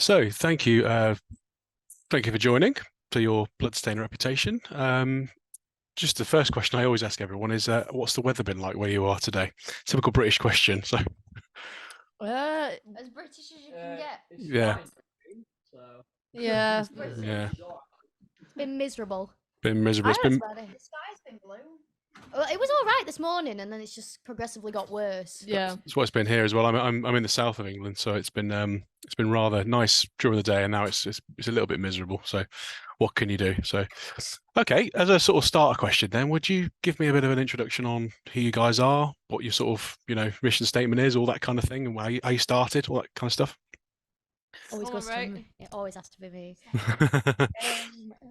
So, thank you for joining to your bloodstained reputation. Just the first question I always ask everyone is, what's the weather been like where you are today? Typical British question. So, As British as you can get. It's yeah, fine, so Yeah, it's British. yeah, It's been miserable. been miserable. I It's know it's been better. The sky's been blue. Well, it was all right this morning, and then it's just progressively got worse. Yeah. That's what it's been here as well. I'm in the south of England, so it's been rather nice during the day, and now it's a little bit miserable. So, what can you do? So, okay, as a sort of starter question, then, would you give me a bit of an introduction on who you guys are, what your sort of mission statement is, all that kind of thing, and how you started, all that kind of stuff? Always Come on, goes right. to me. It always has to be me.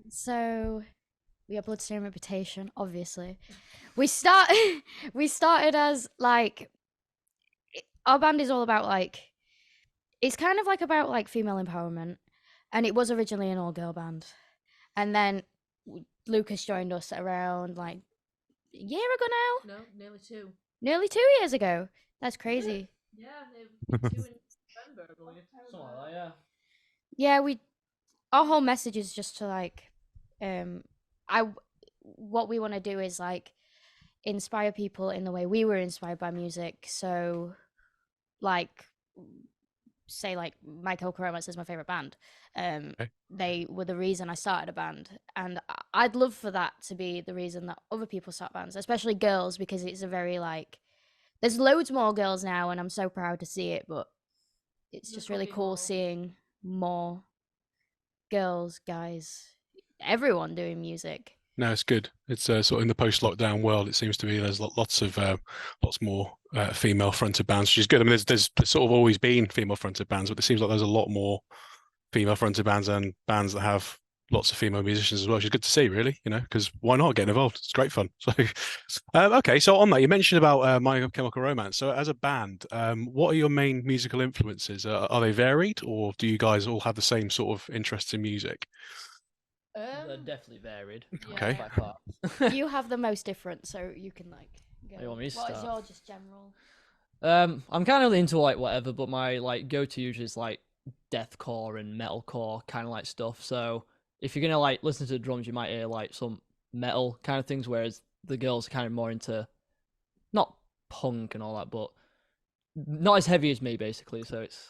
So we are Bloodstained Reputation, obviously. We start. We started as like our band is all about like it's kind of like about like female empowerment, and it was originally an all-girl band, and then Lucas joined us around like a year ago now, No, nearly two. nearly 2 years ago. That's crazy. Yeah, it was 2 in November, I believe. something like that. Yeah. Yeah, we our whole message is just to like I what we want to do is like inspire people in the way we were inspired by music. So like say like My Chemical Romance is my favorite band. Okay. They were the reason I started a band, and I'd love for that to be the reason that other people start bands, especially girls, because it's a very like there's loads more girls now, and I'm so proud to see it. But it's There just could really be cool more. seeing more girls, guys, everyone doing music. No, it's good. It's sort of in the post-lockdown world. It seems to be there's lots more female-fronted bands, which is good. I mean, there's sort of always been female-fronted bands, but it seems like there's a lot more female-fronted bands and bands that have lots of female musicians as well, which is good to see, really. Because why not get involved? It's great fun. So, okay. So on that, you mentioned about My Chemical Romance. So as a band, what are your main musical influences? Are they varied, or do you guys all have the same sort of interests in music? They're definitely varied. Okay. By far. You have the most different, so you can like go. You want me to What is start? your just general? I'm kind of into like whatever, but my like go-to usually is like deathcore and metalcore kind of like stuff. So if you're gonna like listen to the drums, you might hear like some metal kind of things, whereas the girls are kind of more into not punk and all that, but not as heavy as me basically. So it's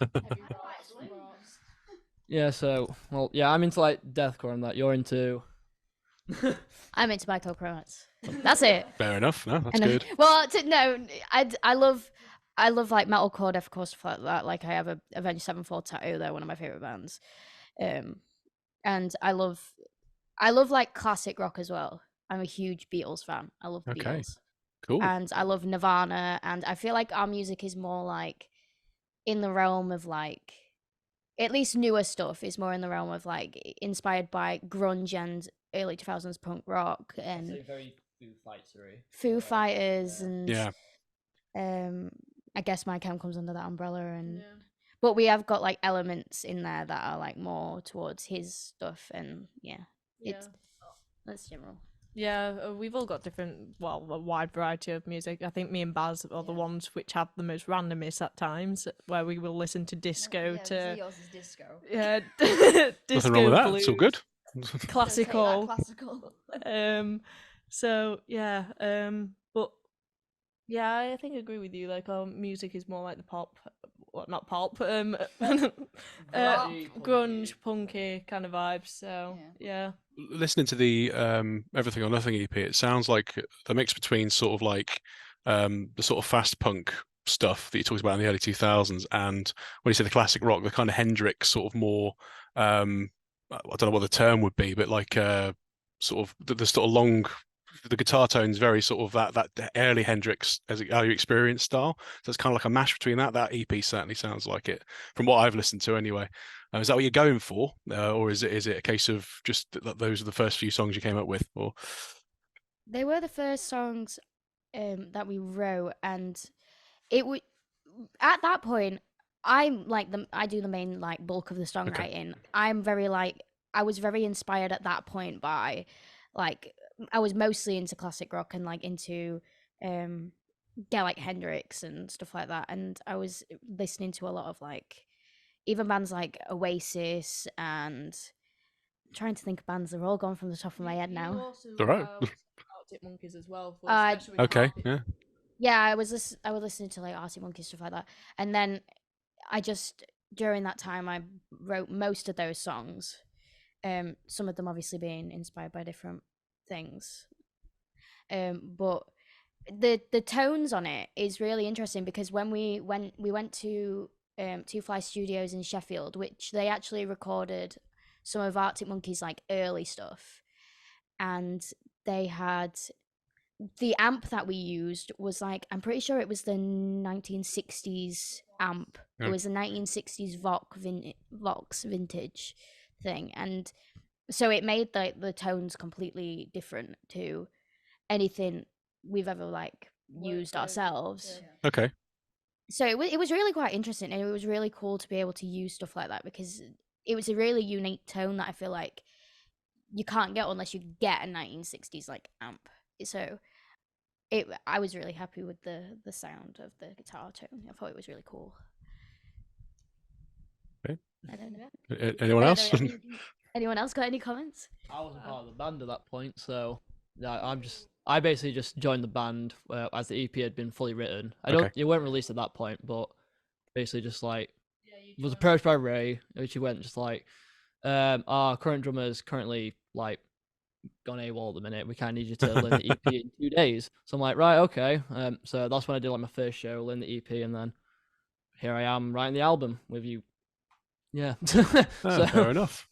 yeah. So well, yeah, I'm into like deathcore and that. You're into I'm into My Chemical Romance. That's it. Fair enough. No, that's And good. well, no, I love like metalcore, deathcore stuff like that. Like I have a Avenged Sevenfold tattoo. They're one of my favorite bands. And I love like classic rock as well. I'm a huge Beatles fan. I love the Okay. Beatles. Cool. And I love Nirvana, and I feel like our music is more like in the realm of like at least newer stuff is more in the realm of like inspired by grunge and early 2000s punk rock and very Foo Fightery. Foo Fighters and Yeah. I guess My Chem comes under that umbrella and Yeah. but we have got like elements in there that are like more towards his stuff and Yeah. it's that's general. Yeah, we've all got different, well, a wide variety of music. I think me and Baz are the ones which have the most randomness at times, where we will listen to disco to yours is disco. yeah, Nothing wrong with disco, that. It's all blues, good. classical. Classical. So yeah, but yeah, I think I agree with you. Like our music is more like the pop, well, not pop, grunge, punky kind of vibes. So yeah. Listening to the Everything or Nothing EP, it sounds like the mix between sort of like the sort of fast punk stuff that you talked about in the early 2000s and when you say the classic rock, the kind of Hendrix sort of more I don't know what the term would be, but like sort of the sort of long the guitar tone's very sort of that early Hendrix as how you experience style. So it's kind of like a mash between that. That EP certainly sounds like it from what I've listened to anyway. Is that what you're going for, or is it a case of just that those are the first few songs you came up with, or? They were the first songs that we wrote, and it would at that point. I'm like I do the main like bulk of the songwriting. I'm very like I was very inspired at that point by like I was mostly into classic rock and like into um yeah like Hendrix and stuff like that, and I was listening to a lot of like even bands like Oasis and I'm trying to think of bands. They're all gone from the top of my head now. All right. Arctic Monkeys as well. especially Okay. Yeah. Yeah, I was listening to like Arctic Monkeys, stuff like that, and then I just during that time I wrote most of those songs. Some of them obviously being inspired by different things. But the tones on it is really interesting because when we went to Two Fly Studios in Sheffield, which they actually recorded some of Arctic Monkeys like early stuff, and they had the amp that we used was like I'm pretty sure it was the 1960s amp. It Yeah. was a 1960s Vox vintage thing, and so it made like the tones completely different to anything we've ever like used ourselves. Okay. So it was really quite interesting, and it was really cool to be able to use stuff like that because it was a really unique tone that I feel like you can't get unless you get a 1960s like amp. So I was really happy with the sound of the guitar tone. I thought it was really cool. Okay. I don't know. Anyone else? Anyone else got any comments? I wasn't part of the band at that point, so yeah, I basically just joined the band as the EP had been fully written. It weren't released at that point, but basically just like was approached by Ray, which he went just like, our current drummer's currently like gone AWOL at the minute. We kind of need you to learn the EP in 2 days. So I'm like, right, okay. So that's when I did like my first show, learn the EP, and then here I am writing the album with you. Yeah. Oh, fair enough.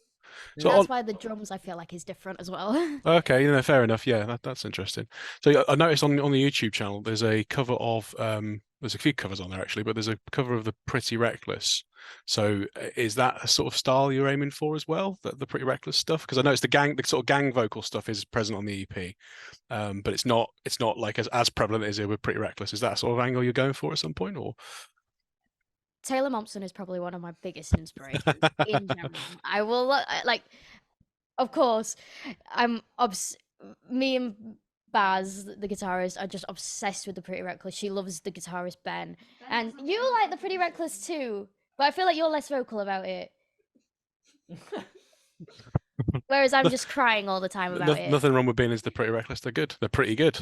So that's why the drums I feel like is different as well. Okay, fair enough. Yeah, that's interesting. So I noticed on the YouTube channel there's a cover of there's a few covers on there actually, but there's a cover of the Pretty Reckless. So is that a sort of style you're aiming for as well, the Pretty Reckless stuff? Because I noticed the sort of gang vocal stuff is present on the EP, but it's not like as prevalent as it with Pretty Reckless. Is that sort of angle you're going for at some point, or? Taylor Momsen is probably one of my biggest inspirations in general. I will like, of course, me and Baz, the guitarist, are just obsessed with the Pretty Reckless. She loves the guitarist Ben, and you like the Pretty Reckless too. But I feel like you're less vocal about it. Whereas I'm just crying all the time about it. Nothing wrong with being as the Pretty Reckless. They're good. They're pretty good.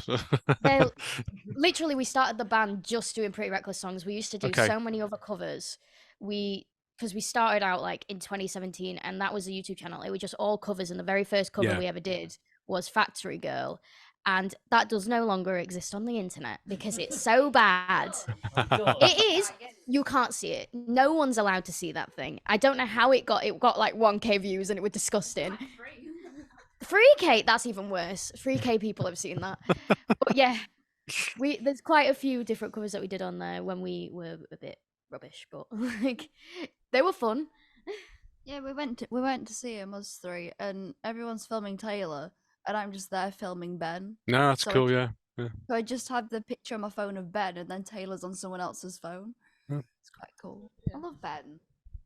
Literally, we started the band just doing Pretty Reckless songs. We used to do so many other covers. Because we started out like in 2017, and that was a YouTube channel. It was just all covers, and the very first cover we ever did was Factory Girl, and that does no longer exist on the internet because it's so bad. It is. You can't see it. No one's allowed to see that thing. I don't know how it got like 1K views, and it was disgusting. 3K, that's even worse. 3K people have seen that. But yeah, there's quite a few different covers that we did on there when we were a bit rubbish, but like they were fun. Yeah, we went to see him, us three, and everyone's filming Taylor, and I'm just there filming Ben. No, that's So cool. Yeah. So I just have the picture on my phone of Ben, and then Taylor's on someone else's phone. Yeah. It's quite cool. I love Ben.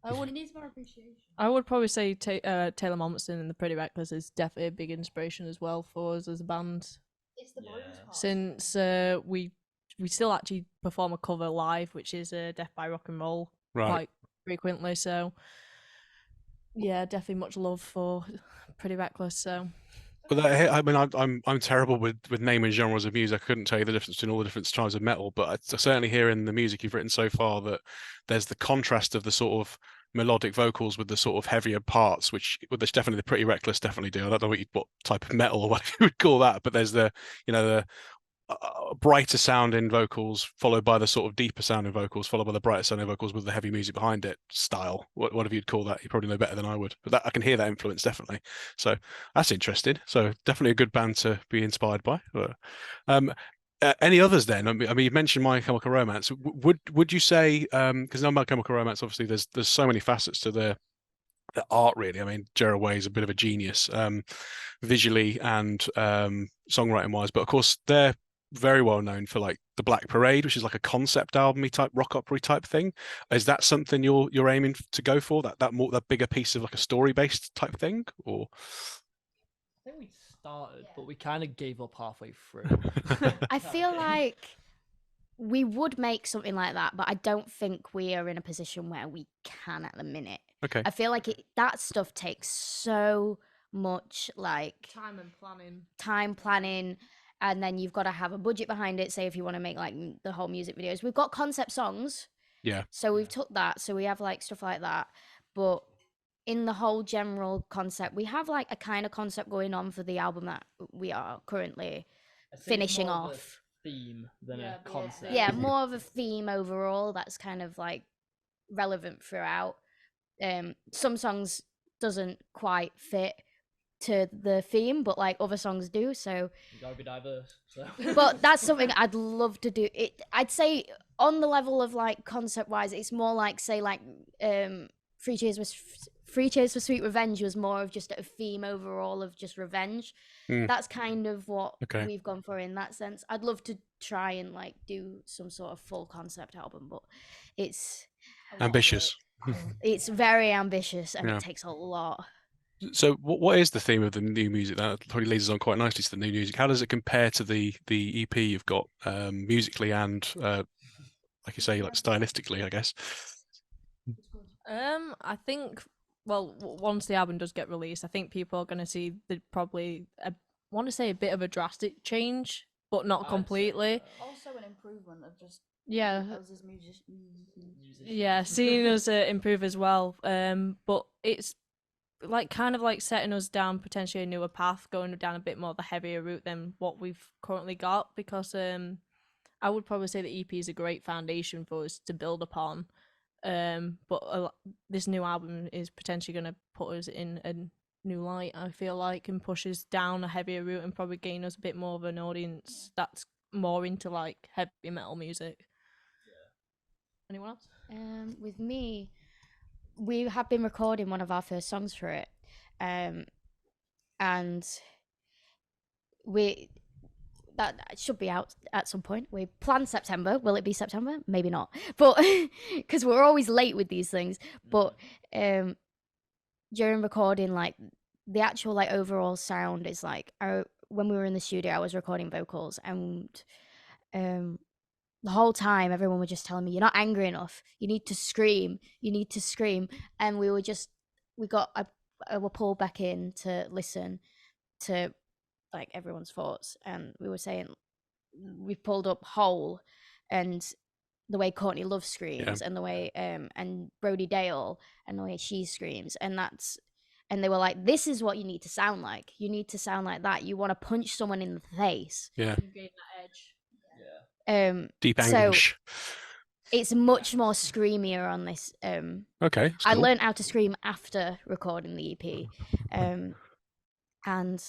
He needs more appreciation. I would probably say Taylor Momsen and the Pretty Reckless is definitely a big inspiration as well for us as a band. It's the bonus part. Since we still actually perform a cover live, which is Death by Rock and Roll, quite frequently. So yeah, definitely much love for Pretty Reckless. So. But I mean, I'm terrible with naming genres of music. I couldn't tell you the difference between all the different types of metal, but I certainly hear in the music you've written so far that there's the contrast of the sort of melodic vocals with the sort of heavier parts, which definitely the Pretty Reckless definitely do. I don't know what type of metal or what you would call that, but there's the brighter sounding vocals followed by the sort of deeper sounding vocals followed by the brighter sounding vocals with the heavy music behind it style. Whatever you'd call that, you probably know better than I would, but I can hear that influence definitely. So that's interesting. So definitely a good band to be inspired by. Any others then? I mean, you mentioned My Chemical Romance. Would you say, because now My Chemical Romance, obviously there's so many facets to the art, really. I mean, Gerard Way is a bit of a genius visually and songwriting wise, but of course they're very well known for like the Black Parade, which is like a concept album type rock opera type thing. Is that something you're aiming to go for, that bigger piece of like a story based type thing, or? I think we started, but we kind of gave up halfway through. I feel like we would make something like that, but I don't think we are in a position where we can at the minute. Okay. I feel like that stuff takes so much like time planning. and then you've got to have a budget behind it. Say if you want to make like the whole music videos, we've got concept songs, Yeah. so we've took that, so we have like stuff like that. But in the whole general concept, we have like a kind of concept going on for the album that we are currently finishing off. Theme than Yeah, a concept. Yeah, more of a theme overall that's kind of like relevant throughout. Some songs doesn't quite fit to the theme, but like other songs do. So You gotta be diverse. So. but that's something I'd love to do. I'd say on the level of like concept wise, it's more like say like Three Cheers for Sweet Revenge was more of just a theme overall of just revenge. That's kind of what we've gone for in that sense. I'd love to try and like do some sort of full concept album, but it's ambitious. It's very ambitious and it takes a lot. So what is the theme of the new music? That probably leads us on quite nicely to the new music. How does it compare to the EP you've got musically and like you say, like stylistically, I guess? I think, well, once the album does get released, I think people are going to see probably, want to say a bit of a drastic change, but not completely. Also an improvement of just Yeah. us as musicians. Yeah, seeing us improve as well. But it's like kind of like setting us down potentially a newer path, going down a bit more of a heavier route than what we've currently got, because I would probably say the EP is a great foundation for us to build upon. But this new album is potentially going to put us in a new light, I feel like, and push us down a heavier route and probably gain us a bit more of an audience that's more into like heavy metal music. Anyone else? With me, we have been recording one of our first songs for it, and that should be out at some point. We plan September. Will it be September? Maybe not, but because we're always late with these things. But during recording, like the actual like overall sound is like when we were in the studio, I was recording vocals, and the whole time everyone was just telling me, you're not angry enough, you need to scream, and we got I were pulled back in to listen to like everyone's thoughts, and we were saying we pulled up Hole and the way Courtney Love screams, and the way and Brody Dale and the way she screams, and they were like, this is what you need to sound like. You need to sound like that. You want to punch someone in the face. Yeah. You gain that edge. Deep anguish. So it's much more screamier on this. Okay. I Cool. learned how to scream after recording the EP, and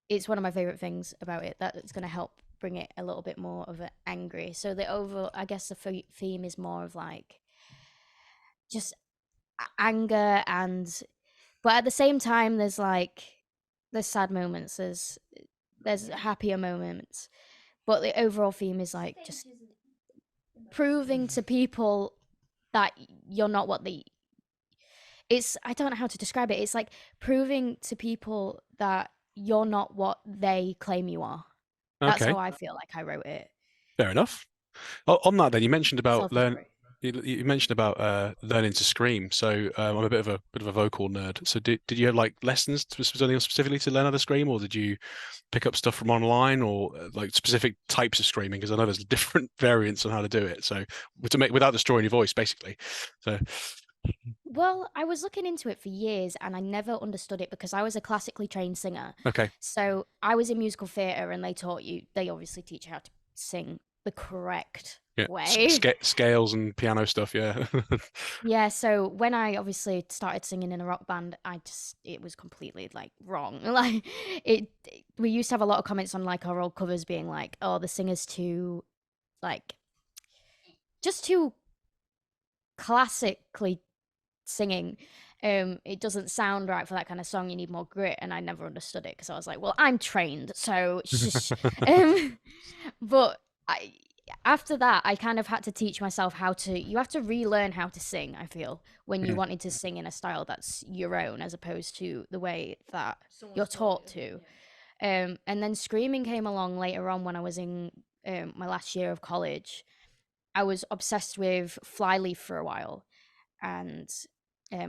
it's one of my favorite things about it, that it's going to help bring it a little bit more of an angry. So I guess the theme is more of like just anger, but at the same time there's sad moments, there's happier moments, but the overall theme is like just proving to people that you're not what I don't know how to describe it. It's like proving to people that you're not what they claim you are. That's Okay. how I feel like I wrote it. Fair enough. On that, then you mentioned about Self-discovery. You mentioned about learning to scream. So I'm a bit of a vocal nerd. So did you have like lessons specifically to learn how to scream, or did you pick up stuff from online, or like specific types of screaming? Because I know there's different variants on how to do it. So to make without destroying your voice, basically. So. Well, I was looking into it for years and I never understood it because I was a classically trained singer. Okay. So I was in musical theatre and they obviously teach you how to sing the correct way. Scales and piano stuff, yeah. Yeah, so when I obviously started singing in a rock band, it was completely like wrong. Like we used to have a lot of comments on like our old covers being like, oh, the singer's too like just too classically singing. It doesn't sound right for that kind of song. You need more grit, and I never understood it because I was like, well, I'm trained, so but after that I kind of had to teach myself you have to relearn how to sing, I feel, when you wanted to sing in a style that's your own as opposed to the way that you're taught to. And then screaming came along later on when I was in my last year of college, I was obsessed with Flyleaf for a while, and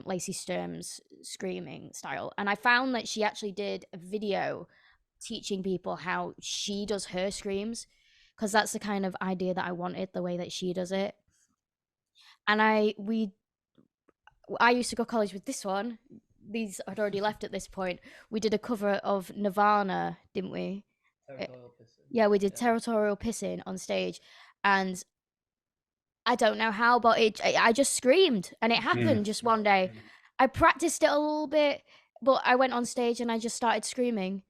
Lacey Sturm's screaming style. And I found that she actually did a video teaching people how she does her screams, because that's the kind of idea that I wanted, the way that she does it. And I used to go to college with this one. These had already left at this point. We did a cover of Nirvana, didn't we? Territorial pissing. Yeah, we did Territorial Pissing on stage, and I don't know how, but I just screamed, and it happened just one day. I practiced it a little bit, but I went on stage and I just started screaming.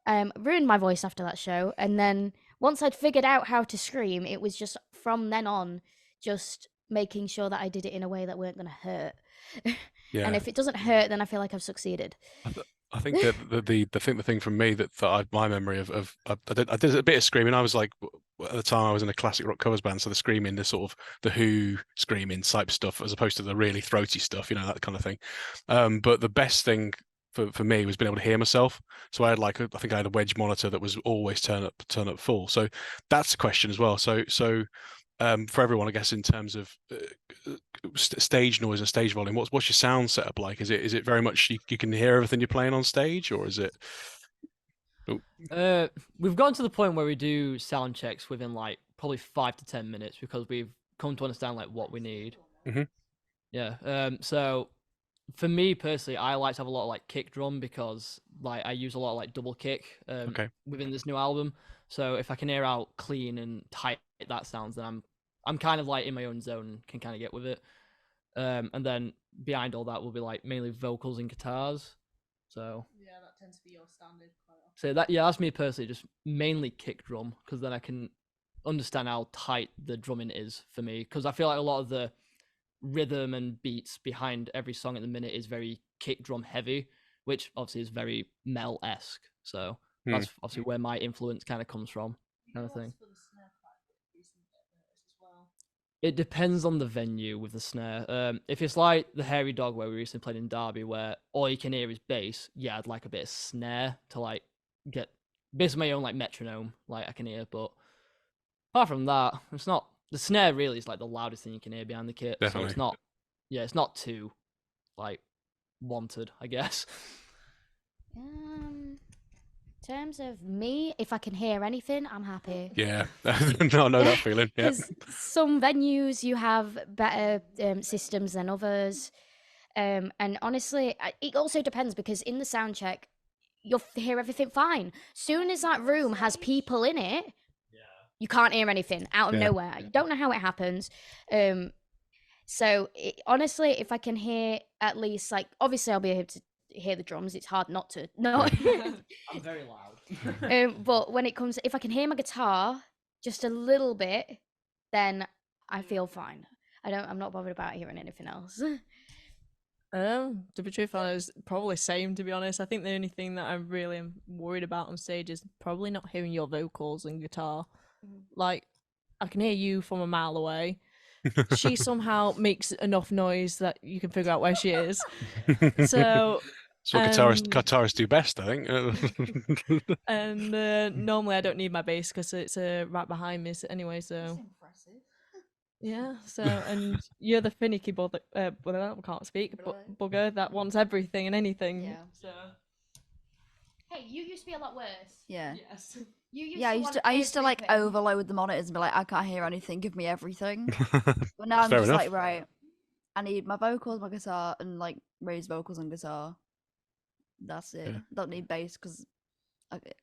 Ruined my voice after that show, and then once I'd figured out how to scream, it was just from then on just making sure that I did it in a way that weren't going to hurt. Yeah. And if it doesn't hurt, then I feel like I've succeeded. I think that the thing for me that my memory of I did a bit of screaming. I was like, at the time I was in a classic rock covers band, so the screaming, the sort of the Who screaming type stuff, as opposed to the really throaty stuff, you know, that kind of thing. But the best thing for me was being able to hear myself. So I had I think I had a wedge monitor that was always turn up full. So that's a question as well. So for everyone, I guess, in terms of stage noise and stage volume, what's your sound setup like? Is it very much you can hear everything you're playing on stage, or is it? We've gotten to the point where we do sound checks within like probably 5 to 10 minutes, because we've come to understand like what we need. Mm-hmm. Yeah. So for me personally, I like to have a lot of like kick drum, because like I use a lot of like double kick within this new album. So if I can hear out clean and tight that sounds, then I'm kind of like in my own zone and can kind of get with it. And then behind all that will be like mainly vocals and guitars. So yeah, that tends to be your standard quite often. So that's me personally, just mainly kick drum, because then I can understand how tight the drumming is for me, because I feel like a lot of the rhythm and beats behind every song at the minute is very kick drum heavy, which obviously is very metal-esque. So that's obviously where my influence kind of comes from, kind of thing. It depends on the venue with the snare. If it's like the Hairy Dog where we recently played in Derby, where all you can hear is bass, yeah, I'd like a bit of snare to like get basically my own like metronome, like I can hear. But apart from that, it's not, the snare really is like the loudest thing you can hear behind the kit. Definitely. So it's not too like wanted, I guess. In terms of me, if I can hear anything, I'm happy. Yeah, no, I know that feeling. Yeah. Because some venues you have better systems than others, and honestly, it also depends, because in the sound check, you'll hear everything fine. Soon as that room has people in it, you can't hear anything out of nowhere. You don't know how it happens. So honestly, if I can hear at least, like, obviously I'll be able to hear the drums. It's hard not to. No, I'm very loud. but when it comes, if I can hear my guitar just a little bit, then I feel fine. I'm not bothered about hearing anything else. To be truthful, it's probably same, to be honest. I think the only thing that I really am worried about on stage is probably not hearing your vocals and guitar. Like, I can hear you from a mile away. She somehow makes enough noise that you can figure out where she is. So That's what guitarists do best, I think. And normally I don't need my bass because it's right behind me anyway. So That's impressive. yeah. So and you're the finicky bugger. I can't speak, but bugger that wants everything and anything. Yeah. So. Hey, you used to be a lot worse. Yeah. Yes. I used to like overload the monitors and be like, I can't hear anything, give me everything. But now I'm Fair just enough. like, right, I need my vocals, my guitar, and like raised vocals and guitar. That's it. Yeah. Don't need bass because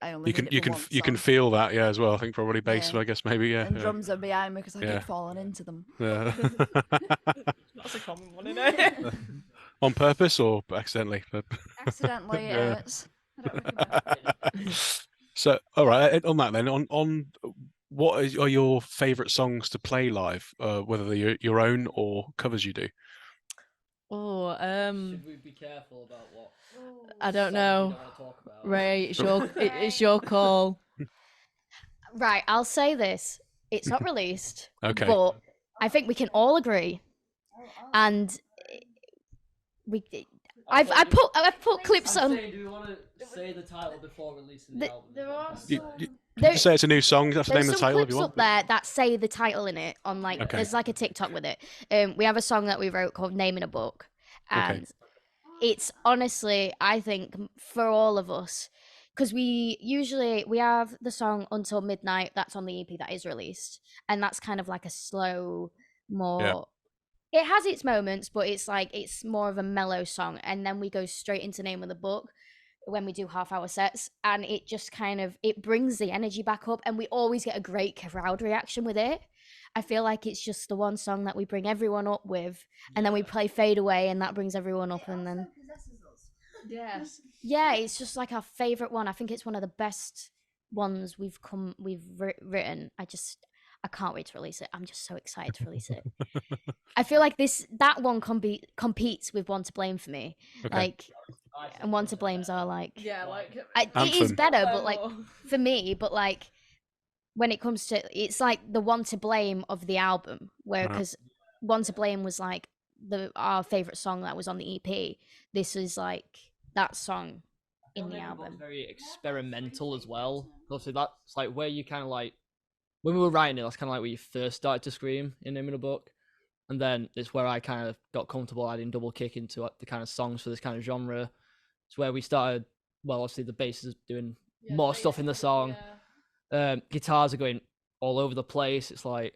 I only You can feel that, yeah, as well. I think probably bass, Yeah. I guess, maybe, yeah. And drums are behind me because I Yeah. keep falling into them. Yeah. That's a common one, isn't it? On purpose or accidentally? Accidentally, Yeah. I don't recommend. So, all right. On that then, on what are your favourite songs to play live, whether they're your own or covers you do? Oh, Should we be careful about what? I don't songs know. we don't want to talk about? Ray, it's your call. Right, I'll say this. It's not released, Okay. but I think we can all agree. And I've put clips I'm on. saying, do we want to say the title before releasing the album? There are You- some. you- Can you just say it's a new song? That's the There's name of the some title if clips you want. up there that say the title in it on like Okay. there's like a TikTok with it. We have a song that we wrote called Name in a Book, and it's honestly, I think, for all of us, because we have the song Until Midnight that's on the EP that is released, and that's kind of like a slow, more. It has its moments, but it's like it's more of a mellow song, and then we go straight into Name of the Book when we do half-hour sets, and it just kind of it brings the energy back up, and we always get a great crowd reaction with it. I feel like it's just the one song that we bring everyone up with, and then we play Fade Away, and that brings everyone up, and then Yes. yeah, it's just like our favorite one. I think it's one of the best ones we've written. I can't wait to release it. I'm just so excited to release it. I feel like that one competes with One to Blame for me. Okay. Like, and One to Blames are like Yeah, like it is Anthem. better, but like for me, but like when it comes to it's like the One to Blame of the album, where because One to Blame was like our favorite song that was on the EP. This is like that song in the album. Very experimental as well. Obviously, that's like where you kind of like when we were writing it. That's kind of like where you first started to scream in Name in a Book, and then it's where I kind of got comfortable adding double kick into the kind of songs for this kind of genre. It's where we started. Well, obviously the bass is doing more stuff in the song. Guitars are going all over the place. It's like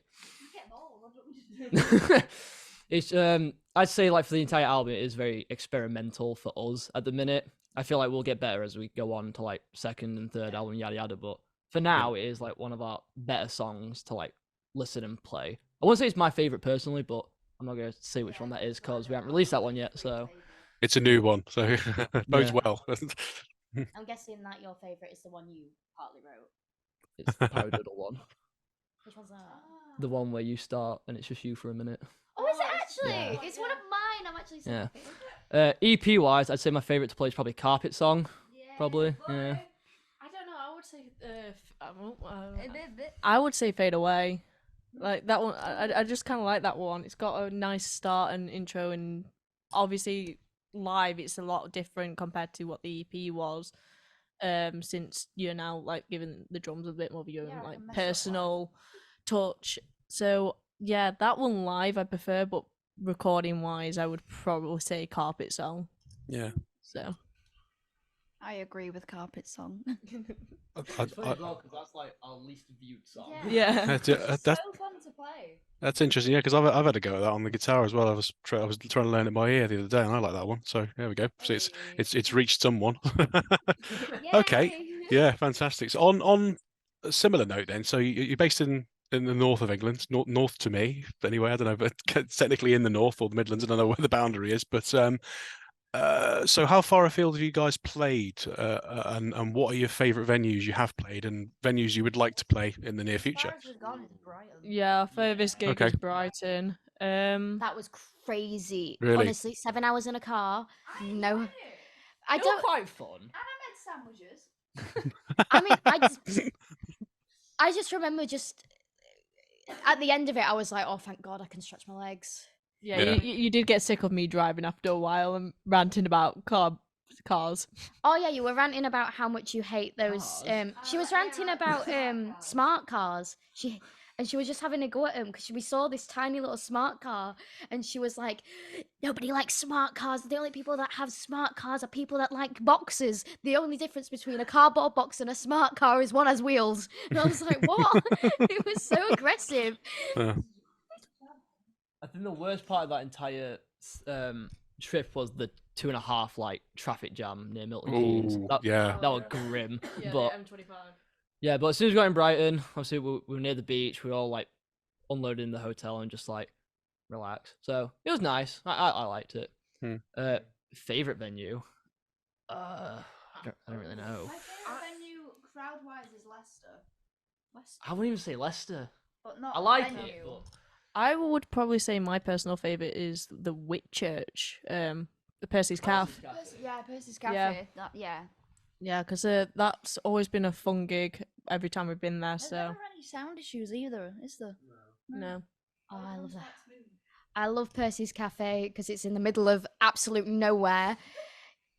it's I'd say like for the entire album it is very experimental for us at the minute. I feel like we'll get better as we go on to like second and third album, yada yada, but for now it is like one of our better songs to like listen and play. I won't say it's my favorite personally, but I'm not going to say which one that is because we haven't released that one yet. So it's a new one, so bodes well. I'm guessing that your favorite is the one you partly wrote. it's the paradiddle one. Which one's that? The one where you start and it's just you for a minute. Oh, is it actually? Yeah. It's one of mine. I'm actually saying. Yeah. EP wise, I'd say my favorite to play is probably Carpet Song. Probably. Yeah. I don't know. I would say I would say Fade Away. Like that one, I just kind of like that one. It's got a nice start and intro, and obviously live it's a lot different compared to what the EP was. Since you're now like giving the drums a bit more of your own like personal touch. So yeah, that one live I prefer, but recording wise, I would probably say Carpet Song. Yeah. So I agree with Carpet Song. It's funny as well because that's like our least viewed song. yeah. It's so fun to play. That's interesting, yeah, because I've had a go at that on the guitar as well. I was trying to learn it by ear the other day, and I like that one. So there we go. So it's reached someone. Okay, yeah, fantastic. So on a similar note, then, so you're based in the north of England, north to me, anyway. I don't know, but technically in the north or the Midlands. I don't know where the boundary is, but so how far afield have you guys played, and what are your favourite venues you have played and venues you would like to play in the near future? Yeah, our furthest gig is Brighton. That was crazy. Really? Honestly, 7 hours in a car. No, I They were don't. quite fun. Sandwiches. I mean, I just remember just at the end of it, I was like, oh, thank God, I can stretch my legs. Yeah, Yeah. You did get sick of me driving after a while and ranting about cars. Oh yeah, you were ranting about how much you hate those. She was ranting about smart cars. She was just having a go at him because we saw this tiny little smart car, and she was like, "Nobody likes smart cars. The only people that have smart cars are people that like boxes. The only difference between a cardboard box and a smart car is one has wheels." And I was like, "What?" It was so aggressive. I think the worst part of that entire trip was the 2.5 like traffic jam near Milton Keynes. Ooh, That yeah. was grim. Yeah, but the M25. yeah, but as soon as we got in Brighton, obviously we were near the beach. We were all like unloaded in the hotel and just like relax. So it was nice. I liked it. Favorite venue? I don't really know. My favourite venue, crowd-wise, is Leicester. I wouldn't even say Leicester. But not I a like venue. it, but I would probably say my personal favorite is the Whitchurch, the Percy's Cafe. Yeah, Percy's Cafe. Yeah. Yeah. Yeah, because that's always been a fun gig every time we've been there. There's So never any sound issues either, is there? no. Oh, I love that. I love Percy's Cafe because it's in the middle of absolute nowhere.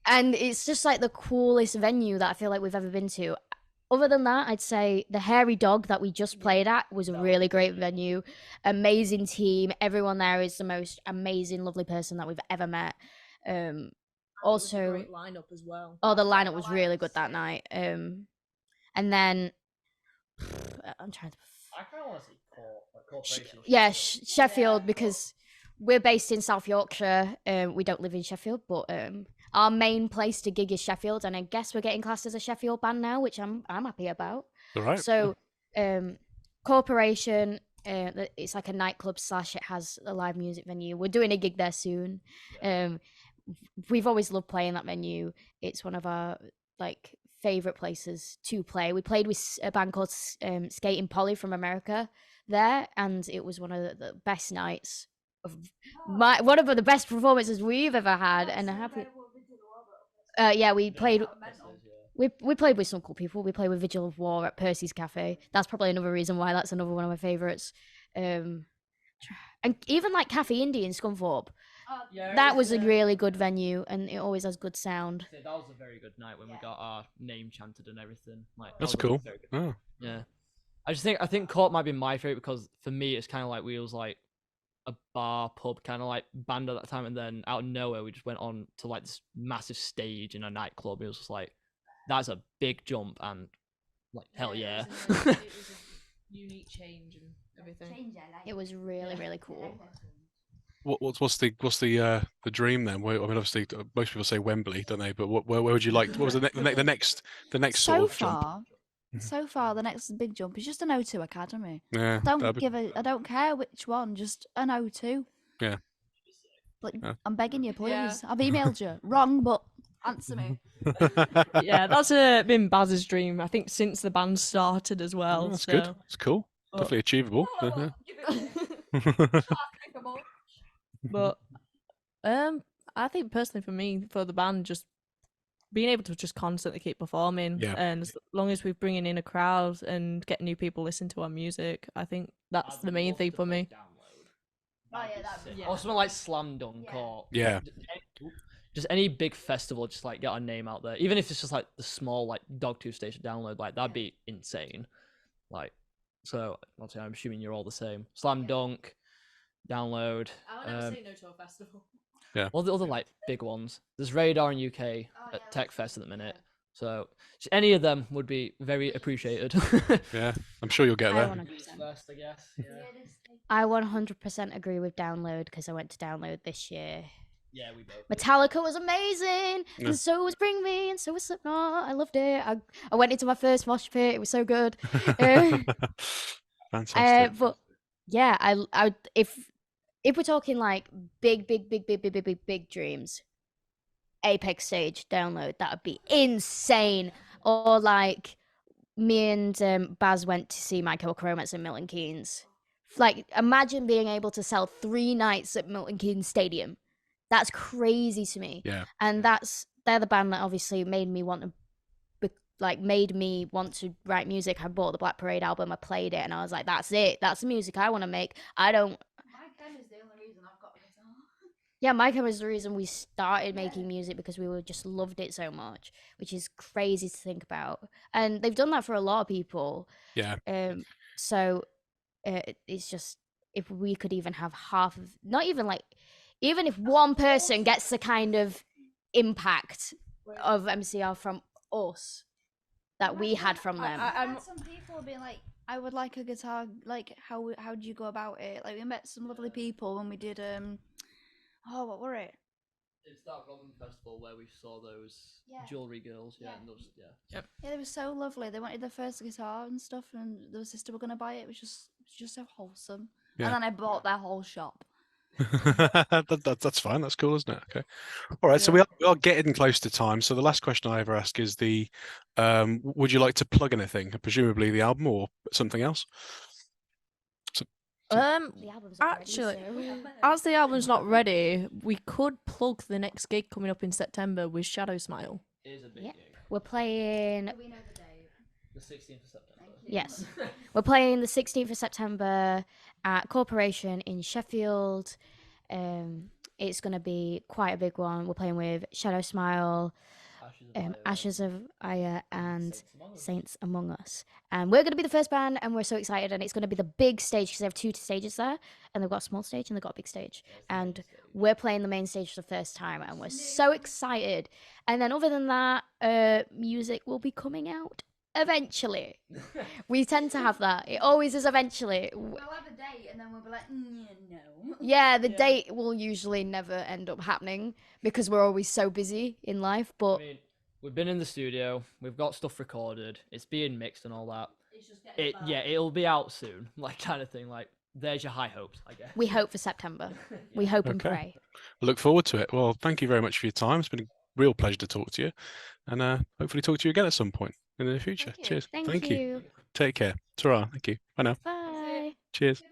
And it's just like the coolest venue that I feel like we've ever been to. other than that, I'd say the Hairy Dog that we just played at was a really great venue. Amazing team. Everyone there is the most amazing, lovely person that we've ever met. Also, great lineup as well. oh, the lineup was really good that night. And then I'm trying to. I kind of want to see Corporation. Yeah, Sheffield, because we're based in South Yorkshire. We don't live in Sheffield, but our main place to gig is Sheffield, and I guess we're getting classed as a Sheffield band now, which I'm happy about. All right. So, Corporation, it's like a nightclub / it has a live music venue. We're doing a gig there soon. We've always loved playing that venue. It's one of our like favorite places to play. We played with a band called Skating Polly from America there, and it was one of the best nights of one of the best performances we've ever had. And happy. Yeah, we played. We played with some cool people. We played with Vigil of War at Percy's Cafe. That's probably another reason why that's another one of my favorites. And even like Cafe Indie in Scunthorpe. That was a really good venue, and it always has good sound. That was a very good night when we got our name chanted and everything. Like That's cool. Oh. Yeah, I think Corp might be my favorite because for me it's kind of like we was like a bar pub kind of like band at that time, and then out of nowhere we just went on to like this massive stage in a nightclub. It was just like that's a big jump, and like hell yeah. It was a unique change and everything. It was really cool. What's the dream then? I mean, obviously, most people say Wembley, don't they? But where would you like? What was the next sort of jump? So far, the next big jump is just an O2 Academy. Yeah, I don't care which one, just an O2. Yeah. Like, Yeah. I'm begging you, please. Yeah. I've emailed you. Wrong, but answer me. Yeah, that's been Baz's dream. I think since the band started as well. Oh, that's so. good. It's cool. Definitely achievable. But I think personally for me, for the band, just being able to just constantly keep performing, Yeah. and as long as we're bringing in a crowd and getting new people listen to our music, I think that's the main thing for me. Or something like Slam Dunk or Yeah. just any big festival, just like get our name out there. Even if it's just like the small like Dogtooth Station download, like that'd be insane. Like, so obviously I'm assuming you're all the same. Slam Dunk, download. I would never say no to a festival. Yeah. All the other like big ones. There's Radar in UK at Tech Fest at the minute. So just any of them would be very appreciated. Yeah, I'm sure you'll get there. 100%. First, I guess. Yeah. I 100% agree with Download because I went to Download this year. Yeah, we both. Metallica was amazing, Yeah. and so was Bring Me, and so was Slipknot. I loved it. I went into my first mosh pit. It was so good. Fantastic. But yeah, I if we're talking like big dreams, Apex stage Download, that would be insane. Or like me and Baz went to see My Chemical Romance in Milton Keynes. Like, imagine being able to sell 3 nights at Milton Keynes Stadium. That's crazy to me. Yeah. And they're the band that obviously made me want to write music. I bought the Black Parade album, I played it, and I was like, that's it. That's the music I want to make. My chem is the only reason I've got a guitar. Yeah, my chem is the reason we started making music, because we just loved it so much, which is crazy to think about. And they've done that for a lot of people. Yeah. So it's just, if we could even have half of, not even like, even if one person gets the kind of impact of MCR from us that we had from them. I had some people being like, I would like a guitar. Like, how do you go about it? Like, we met some lovely people when we did what were it? It's that Robin Festival where we saw those jewelry girls. Yeah, and those, Yeah, they were so lovely. They wanted their first guitar and stuff, and their sister were gonna buy it. It was just so wholesome. Yeah. And then I bought their whole shop. That's fine. That's cool, isn't it? Okay. All right. So we are getting close to time. So the last question I ever ask is would you like to plug anything? Presumably the album or something else? The album's not Actually, ready, so- as the album's not ready, we could plug the next gig coming up in September with Shadow Smile. It is a big Yeah. gig. We're playing. We know the date. The 16th of September. Yes, we're playing the 16th of September at Corporation in Sheffield. It's gonna be quite a big one. We're playing with Shadow Smile, Ashes of Aya and Saints Among Us. And we're going to be the first band, and we're so excited. And it's going to be the big stage because they have 2 stages there, and they've got a small stage and they've got a big stage. And we're playing the main stage for the first time, and we're so excited. And then other than that, music will be coming out eventually. We tend to have that. It always is eventually. We'll have a date and then we'll be like, no. Yeah, the date will usually never end up happening because we're always so busy in life. But I mean, we've been in the studio, we've got stuff recorded, it's being mixed and all that. It's just getting It'll be out soon, like kind of thing. Like, there's your high hopes, I guess. we hope for September. We hope and Okay. pray. Look forward to it. Well, thank you very much for your time. It's been a real pleasure to talk to you, and hopefully talk to you again at some point in the future. Cheers. Thank you. Take care. Ta-ra. Thank you. Bye now. Bye. Cheers.